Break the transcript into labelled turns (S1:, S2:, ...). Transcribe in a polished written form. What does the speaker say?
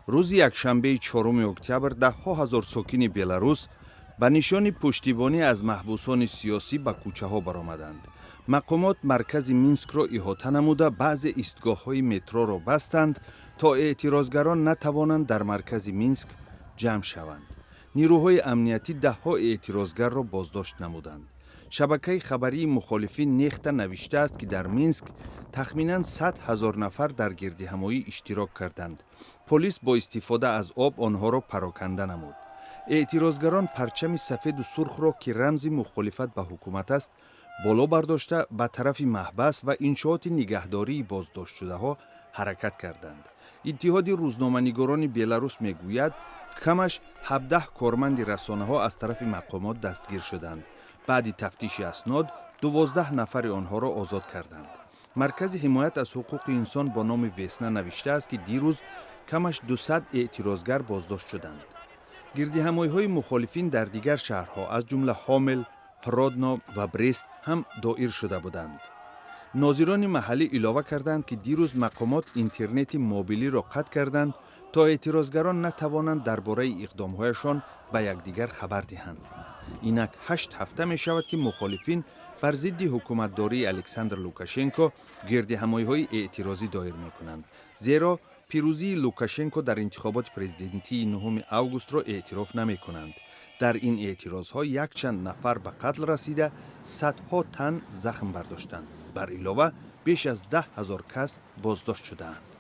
S1: рӯзи якшанбеи 4 октябр даҳҳо ҳазор сокини Беларус ба нишони пуштибонӣ аз маҳбусони сиёсӣ ба кӯчаҳо баромаданд. мақомот маркази Минскро иҳота намуда баъзе истгоҳҳои метроро бастанд, то эътирозгарон натавонанд дар маркази Минск ҷамъ шаванд. нирӯҳои амниятӣ даҳҳо эътирозгарро боздошт намуданд. шабакаи хабарии мухолифин нехта навиштааст, ки дар Минск тахминан 100 000 нафар дар гирдиҳамоӣ иштирок карданд. полис бо истифода аз об онҳоро пароканда намуд. эътирозгарон парчами сафеду сурхро, ки рамзи мухолифат ба ҳукумат аст, боло бардошта ба тарафи маҳбас ва иншооти нигаҳдории боздоштшудаҳо ҳаракат карданд. иттиҳоди рӯзноманигорони Беларус мегӯяд, камаш 17 корманди расонаҳо аз тарафи мақомот дастгир шуданд. баъди тафтиши аснод 12 нафари онҳоро озод карданд. маркази ҳимоят аз ҳуқуқи инсон бо номи Весна навиштааст, ки дирӯз камаш 200 эътирозгар боздошт шуданд. гирдиҳамоиҳои мухолифин дар дигар шаҳрҳо аз ҷумла Ҳомел, Ҳродно ва Брест ҳам доир шуда буданд. нозирони маҳаллӣ илова карданд, ки дирӯз мақомот интернети мобилиро қатъ карданд, то эътирозгарон натавонанд дар бораи иқдомҳояшон ба якдигар хабар диҳанд. инак 8 ҳафта мешавад, ки мухолифин бар зидди ҳукуматдории Александр Лукашенко гирдиҳамоиҳои эътирозӣ доир мекунанд. зеро пирӯзии Лукашенко дар интихоботи президентии 9 августро эътироф намекунанд. дар ин эътирозҳо якчанд нафар ба қатл расида, садҳо тан захм бардоштанд. бар илова беш аз 10 000 кас боздошт шудаанд.